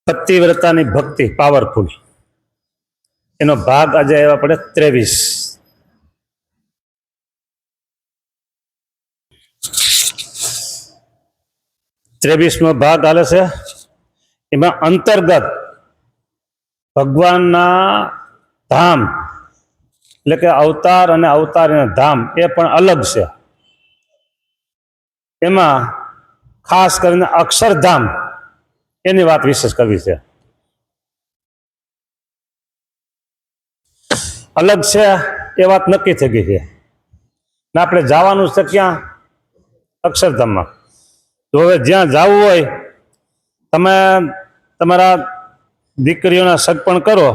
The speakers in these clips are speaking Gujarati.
પતિવ્રતાની ભક્તિ પાવરફુલ એનો ભાગ આજે આવ્યા પડે 23મો ભાગ હાલે છે. એમાં અંતર્ગત ભગવાનના ધામ એટલે કે અવતાર અને અવતારના ધામ એ પણ અલગ છે. એમાં ખાસ કરીને અક્ષરધામ એની વાત વિશેષ કરવી છે. અલગ છે એ વાત નક્કી થઈ ગઈ છે ને આપણે જવાનું છે ક્યાં? અક્ષરધામમાં. તો હવે જ્યાં જવું હોય તમે તમારા દીકરીઓના સગપણ કરો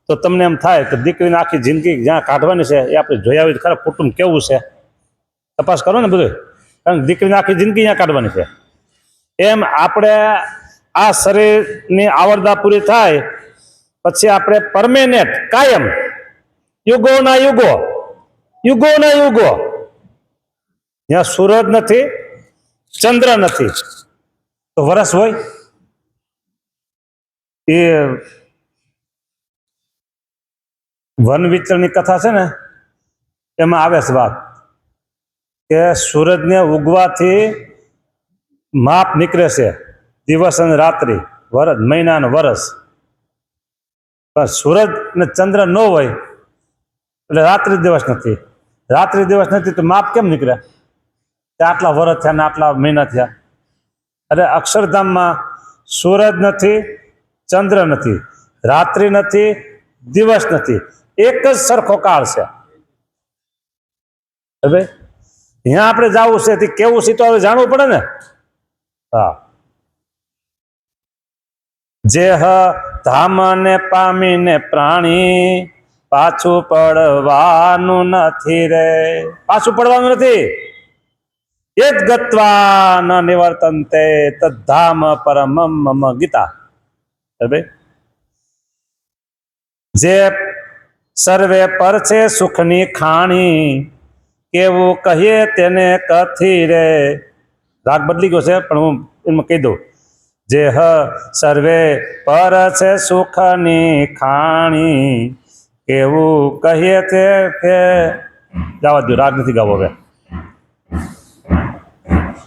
તો તમને એમ થાય કે દીકરીને આખી જિંદગી જ્યાં કાઢવાની છે એ આપણે જોઈ આવી ખરા કુટુંબ કેવું છે તપાસ કરો ને બધું, કારણ દીકરીને આખી જિંદગી ત્યાં કાઢવાની છે. એમ આપણે આ શરીરની આવરદા પૂરી થાય પછી આપણે પરમેનેન્ટ કાયમ યુગોના યુગો જ્યાં સૂરજ નથી ચંદ્ર નથી તો વરસ હોય. એ વન વિચરણની કથા છે ને એમાં આવે છે વાત કે સૂરજને ઉગવાથી માપ નીકળે છે દિવસ અને રાત્રિ, વરસ, મહિના અને વરસ. પણ સૂરજ ને ચંદ્ર ન હોય એટલે રાત્રિ દિવસ નથી તો માપ કેમ નીકળે? આટલા વર્ષ થયા ને આટલા મહિના થયા. અરે અક્ષરધામમાં સૂરજ નથી, ચંદ્ર નથી, રાત્રિ નથી, દિવસ નથી, એક જ સરખો કાળ છે. હવે અહીંયા આપણે જવું છે તે કેવું છે તો હવે જાણવું પડે ને. હા, જે ધામને પામીને પ્રાણી પાછું પડવાનું નથી રે. પાછું પડવાનું નથી. યદ ગત્વા ન નિવર્તન્તે તદ્ધામ પરમમ મમ ગીતા. જે સર્વે પર છે સુખની ખાણી કેવું કહીએ તેને કથી રે. રાગ બદલી ગયો છે પણ હું એમાં કહી દઉં. જે સર્વે પર છે સુખની ખાણી કેવું કહીએ તે કે ગાવા દો, રાગ નથી ગાવો હવે.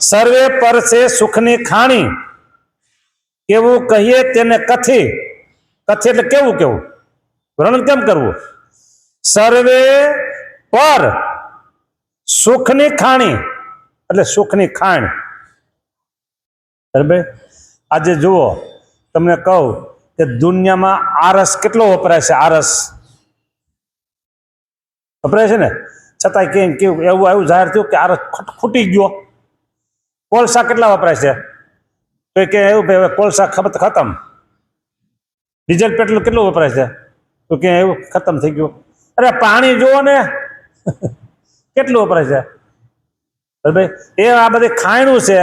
સર્વે પર છે સુખની ખાણી કેવું કહીએ તેને કથી. કથી એટલે કેવું વર્ણન કેમ કરવું? સર્વે પર સુખની ખાણી એટલે સુખની ખાણ. બરાબર. આજે જુઓ તમને કહું કે દુનિયામાં આરસ કેટલો વપરાય છે. આરસ વપરાય છે ને, છતાંય કેવું એવું જાહેર થયું કે આરસ ખૂટી ગયો. કોલસા કેટલા વપરાય છે તો કે એવું કોલસા ખતમ. ડીઝલ પેટ્રોલ કેટલું વપરાય છે તો કે એવું ખતમ થઈ ગયું. અરે પાણી જુઓ ને કેટલું વપરાય છે. બરાબર. એ આ બધી ખાયણું છે.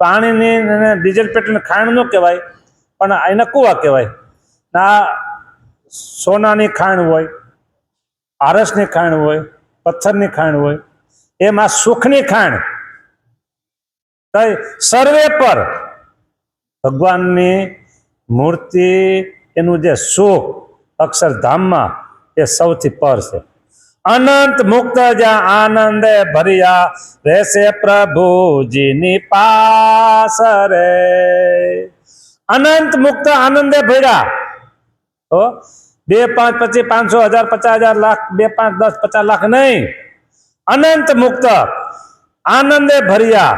પાણીની ડીઝલ પેટ્રોલની ખાયણ ન કહેવાય પણ એને કુવા કહેવાય. આ સોનાની ખાણ હોય, આરસની ખાણ હોય, પથ્થરની ખાણ હોય. એમાં સુખની ખાણ કઈ સર્વે પર ભગવાનની મૂર્તિ એનું જે સુખ અક્ષરધામમાં એ સૌથી પર છે. અનંત મુક્ત જ્યાં આનંદે ભર્યા રહેશે પ્રભુજીની પાસ રે. અનંત મુક્ત આનંદે ભર્યા. 2, 5, 25, 500, 1000, 50,000, લાખ, 2, 5, 10, 50 લાખ નહીં. અનંત મુક્ત આનંદે ભર્યા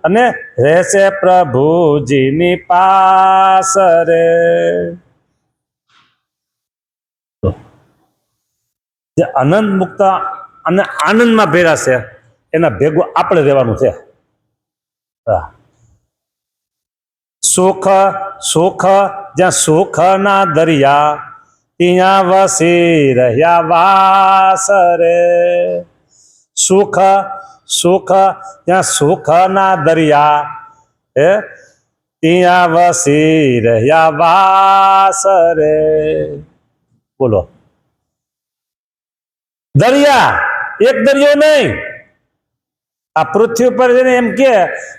અને રહેશે પ્રભુજીની પાસ રે. જે આનંદ મુક્ત અને આનંદમાં ભેગા છે એના ભેગું આપણે રહેવાનું છે. સુખ જ્યાં સુખ ના દરિયા ત્યાં વસી રહ્યા વાસ રે. સુખ જ્યાં સુખ ના દરિયા ત્યાં વસી રહ્યા વાસ રે. બોલો, દરિયા એક દરિયો નહીં. આ પૃથ્વી પર જઈને એમ કે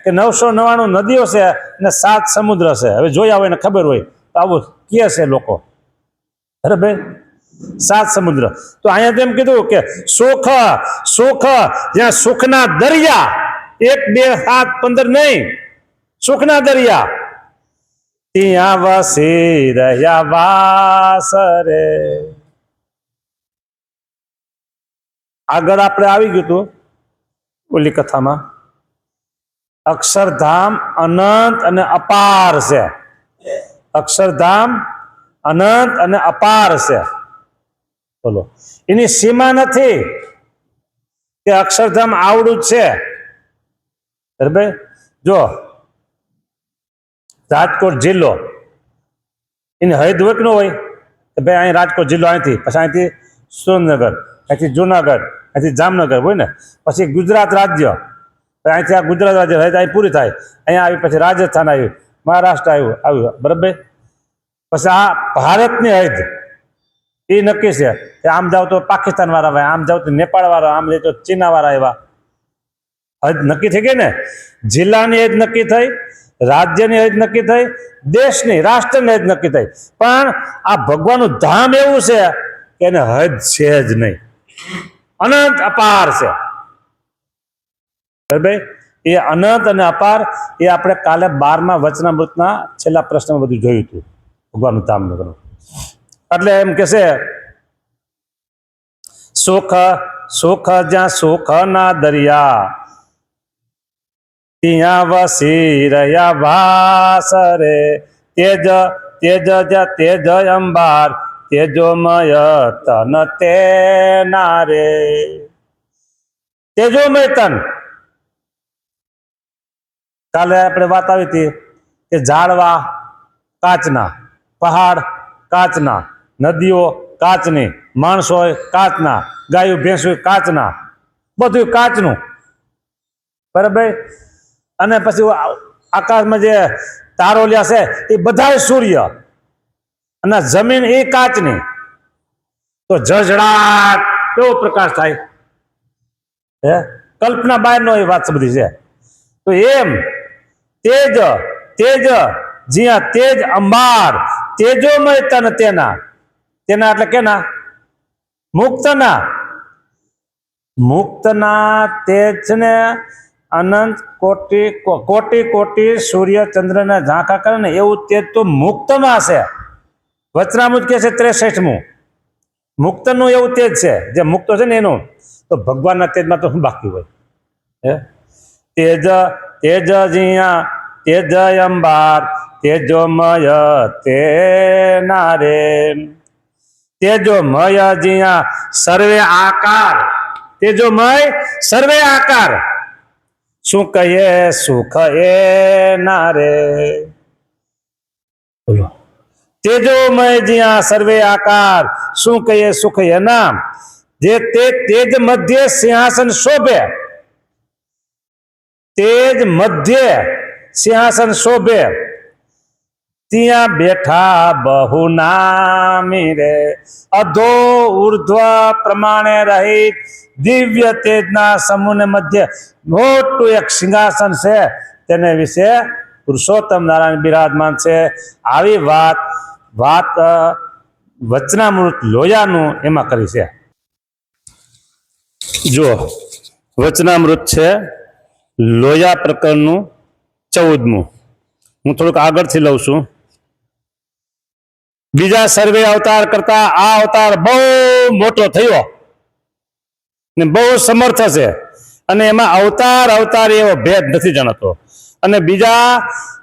999 નદીઓ છે ને 7 સમુદ્ર છે. હવે જોયા હોય ને ખબર હોય આવું કે છે લોકો, બરાબર. 7 સમુદ્ર. તો અહીંયા તેમ કીધું કે સુખ સુખ જ્યાં સુખના દરિયા, 1 2 7 15 નહીં, સુખના દરિયા ત્યાં વસી રહ્યા વાસ રે. આગળ આપણે આવી ગયું હતું ઓલી કથામાં, અક્ષરધામ અનંત અને અપાર છે. અક્ષરધામ અનંત અને અપાર છે. બોલો, એની સીમા નથી કે અક્ષરધામ આવડું જ છે, બરાબર. જો રાજકોટ જિલ્લો, એની હદ હોય કે ન હોય કે ભાઈ અહીં રાજકોટ જિલ્લો, અહીંથી પછી અહીંથી સુરેન્દ્રનગર, અહીંથી જુનાગઢ, અહીંથી જામનગર હોય ને, પછી ગુજરાત રાજ્ય, અહીંથી આ ગુજરાત રાજ્ય હદ અહીં પૂરી થાય, અહીંયા આવી પછી રાજસ્થાન આવ્યું, મહારાષ્ટ્ર આવ્યું, બરાબર. પછી આ ભારતની હદ એ નક્કી છે કે આમ જાવ તો પાકિસ્તાન વાળા આવ્યા, આમ જાવ તો નેપાળ વાળા, આમ જાય તો ચીના વાળા આવ્યા. હદ નક્કી થઈ ગઈ ને. જિલ્લાની હદ નક્કી થઈ, રાજ્યની હદ નક્કી થઈ, દેશની રાષ્ટ્રની હદ નક્કી થઈ. પણ આ ભગવાનનું ધામ એવું છે કે એને હદ છે જ નહીં, અનંત અપાર છે, બરાબર. એ અનંત અને અપાર એ આપણે કાલે 12મા વચનામૃતના છેલ્લા પ્રશ્નમાં બધું જોયું હતું, ભગવાનનું ધામનું. એટલે એમ કે છે સુખ સુખ જ્યાં સુખના દરિયા ત્યાં વસી રહ્યા વાસ રે. તેજ તેજ જ્યાં તેજ અંબાર તેજોમય તન તેના રે. તેજોમય તન, કાલે આપણે વાત આવી હતી કે ઝાડવા કાચના, પહાડ કાચના, નદીઓ કાચની, માણસો કાચના, ગાયું ભેંસું કાચના, બધું કાચનું, બરાબર. અને પછી આકાશમાં જે તારોલિયા છે એ બધા સૂર્ય, અને જમીન એ કાચની. તો ઝળઝળાટ કેવો પ્રકાશ થાય, હે, કલ્પના બહારનો એ વાત બધી છે. તો એમ તેજ તેજ જ્યાં તેજ અંબાર તેજોમય તન તેના. તેના એટલે કેના? મુક્તના. મુક્તના તેજને અનંત કોટી કોટી કોટી સૂર્ય ચંદ્રને ઝાંખા કરે ને એવું તેજ તો મુક્તમાં છે. વચનામૃત કે છે 63મું, મુક્તનું એવું તેજ છે, જે મુક્ત છે ને એનું. તો ભગવાનના તેજમાં તો શું બાકી હોય, હે? તેજ તેજ જ્યાં તેજ અંબાર તેજોમય તેના રે. તેજોમય જ્યાં સર્વે આકાર, તેજોમય સર્વે આકાર, શું કહીએ સુખ એ ના રે. તેજોમય જ્યાં સર્વે આકાર, શું કહીએ સુખ એના. જે તે તેજ મધ્ય સિંહાસન શોભે, તેજ મધ્ય સિંહાસન શોભે, ત્યાં બેઠા બહુ નામી રે. અધો ઉર્ધ્વ પ્રમાણે રહિત દિવ્ય તેજના સમૂહને મધ્ય મોટું એક સિંહાસન છે, તેને વિશે પુરુષોત્તમ નારાયણ બિરાજમાન છે. આવી વાત વચનામૃત લોયાનું એમાં કરી છે. જો વચનામૃત છે લોયા પ્રકરણનું 14મું. હું થોડુંક આગળથી લઉં છું. બીજા સર્વે અવતાર કરતા આ અવતાર બહુ મોટો થયો ને બહુ સમર્થ છે, અને એમાં અવતાર એવો ભેદ નથી જણાતો. અને બીજા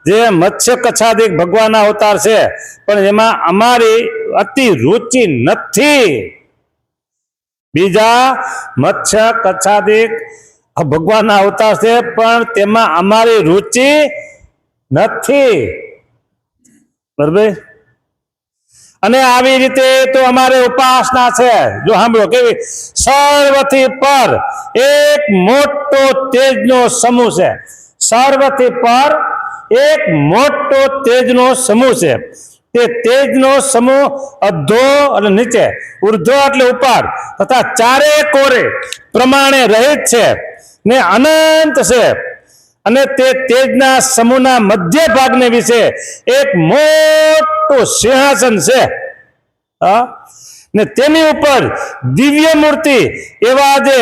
જે મત્સ્ય કચ્છાદિક ભગવાનના અવતાર છે, પણ એમાં અમારી અતિ રુચિ નથી. બીજા મત્સ્ય કચ્છાદિક ભગવાનના અવતાર છે, પણ તેમાં અમારી રુચિ નથી, બરાબર. અને આવી રીતે તો અમારે ઉપાસના છે. જો સાંભળો કેવી, સર્વથી પર એક મોટો તેજનો સમૂહ છે. સર્વથી પર એક મોટો તેજનો સમૂહ છે. તે તેજનો સમૂહ અધો અને નીચે, ઉર્ધ્વ એટલે ઉપર, તથા ચારે કોરે પ્રમાણે રહિત છે ને અનંત છે. અને તે તેજના સમૂહના મધ્ય ભાગને વિશે એક મોટું સિંહાસન છે, ને તેની ઉપર દિવ્ય મૂર્તિ એવા જે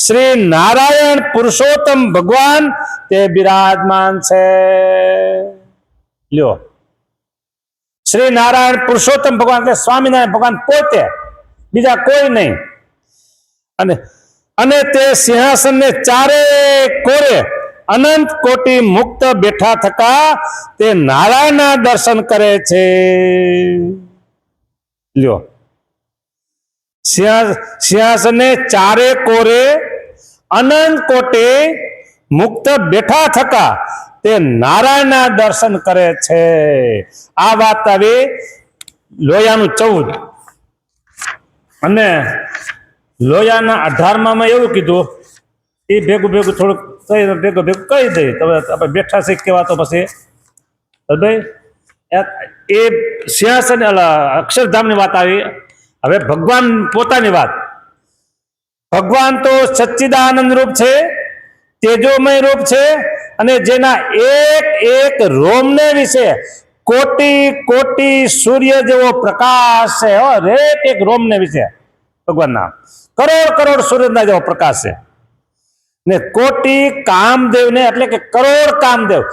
શ્રી નારાયણ પુરુષોત્તમ ભગવાન તે બિરાજમાન છે. લ્યો, શ્રી નારાયણ પુરુષોત્તમ ભગવાન એટલે સ્વામિનારાયણ ભગવાન પોતે, બીજા કોઈ નહીં. અને તે સિંહાસનને ચારે કોરે અનંત કોટી મુક્ત બેઠા થકા તે નારાયણના દર્શન કરે છે. લ્યો, સિંહાસનને ચારે કોરે અનંત કોટી મુક્ત બેઠા થકા તે નારાયણના દર્શન કરે છે. આ વાત આવી લોયાનું 14 અને લોયાના 18માં એવું કીધું. એ ભેગું થોડુંક ભેગું કહી દઈ. તમે આપણે બેઠા છે કેવા તો પછી ભાઈ એ સિંહાસન અક્ષરધામની વાત આવી. હવે ભગવાન પોતાની વાત. ભગવાન તો સચ્ચિદાનંદ રૂપ છે, તેજોમય રૂપ છે, અને જેના એક એક રોમને વિશે કોટી કોટી સૂર્ય જેવો પ્રકાશ છે. હરેક એક રોમને વિશે ભગવાનના કરોડ કરોડ સૂર્યના જેવો પ્રકાશ છે. ને કોટી કામદેવને એટલે કે કરોડ કામદેવ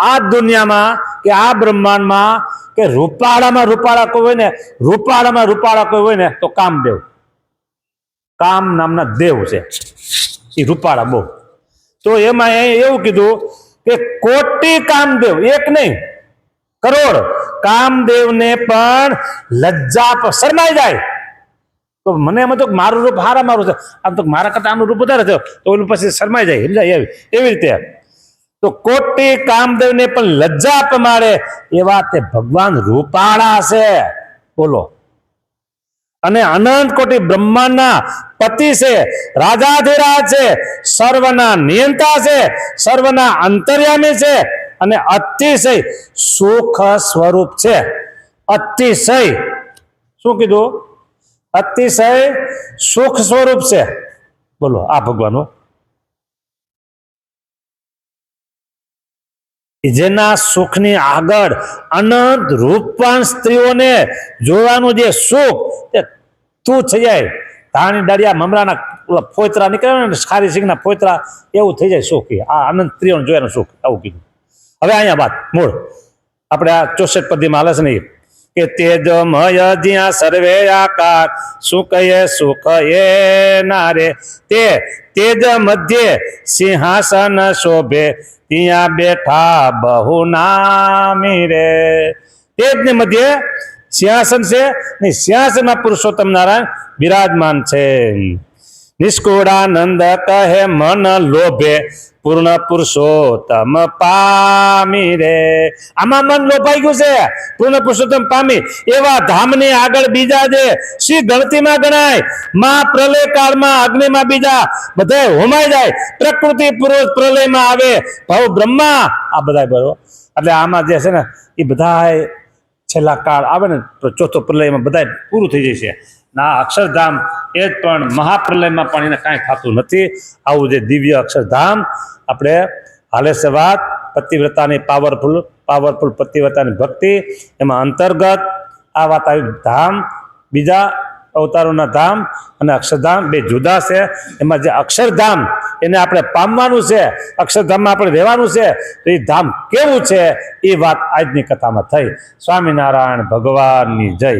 આ દુનિયામાં કે આ બ્રહ્માંડમાં કે રૂપાળા કોઈ હોય ને, રૂપાળા કોઈ હોય ને તો કામદેવ. કામ નામના દેવ છે એ રૂપાળા બહુ. તો એમાં એવું કીધું કે કોટી કામદેવ, એક નહીં કરોડ કામદેવને પણ લજ્જા શરમાઈ જાય. તો મને એમ હતું કે મારું રૂપ મારું છે, આમ તો મારા કરતા આનું રૂપ વધારે છે, તો ઓલું પછી શરમાઈ જાય, સમજાય એવી રીતે. તો કોટી કામદેવને પણ લજ્જા પમાડે એવા તે ભગવાન રૂપાળા છે. બોલો. અને અનંત કોટી બ્રહ્માંડના પતિ છે, રાજાધિરાજ છે, સર્વના નિયંતા છે, સર્વના અંતર્યામી છે, અને અતિશય સુખ સ્વરૂપ છે. અતિશય શું કીધું? અતિશય સુખ સ્વરૂપ છે. બોલો, આ ભગવાન જેના સુખની આગળ અનંત રૂપવાન સ્ત્રીઓને જોવાનું જે સુખ તે તું થઈ જાય. ધાણી ડાળિયા મમરાના ફોતરા નીકળે ને, ખારી સિંગના ફોતરા, એવું થઈ જાય સુખ. આ અનંત સ્ત્રીઓને જોવાનું સુખ. આવું કીધું. હવે અહીંયા વાત મૂળ આપણે આ 64 પદ્યમાં હાલે છે ને, કે તેજમય જ્યાં સર્વે આકાર સુખ એ નારે તે તેજ મધ્યે સિંહાસન શોભે ત્યાં બેઠા બહુ નામી રે. તેજ ને મધ્યે સિંહાસન છે ને, સિંહાસનમાં પુરુષોત્તમ નારાયણ બિરાજમાન છે. નિષ્કુળાનંદ કહે મન લોભે પૂર્ણ પુરુષોત્તમ પામી રે. આમાં મન લોભાઈ ગયું છે, પૂર્ણ પુરુષોત્તમ પામી એવા ધામની આગળ બીજા જે શ્રી ગણતીમાં ગણાય, માં પ્રલય કાળમાં અગ્નિમાં બીજા બધા હોમાઈ જાય, પ્રકૃતિ પુરુષ પ્રલયમાં આવે, ભાવ બ્રહ્મા, આ બધા બરોબર. એટલે આમાં જે છે ને એ બધા છેલ્લા કાળ આવે ને તો ચોથો પ્રલયમાં બધા પૂરું થઈ જશે. ના અક્ષરધામ એ જ પણ મહાપ્રલયમાં પણ એને કાંઈ થતું નથી. આવું જે દિવ્ય અક્ષરધામ આપણે હાલે છે વાત પતિવ્રતાની પાવરફુલ પતિવ્રતાની ભક્તિ, એમાં અંતર્ગત આ વાત આવી. ધામ બીજા અવતારોના ધામ અને અક્ષરધામ બે જુદા છે. એમાં જે અક્ષરધામ એને આપણે પામવાનું છે, અક્ષરધામમાં આપણે રહેવાનું છે, તો એ ધામ કેવું છે એ વાત આજની કથામાં થઈ. સ્વામિનારાયણ ભગવાનની જય.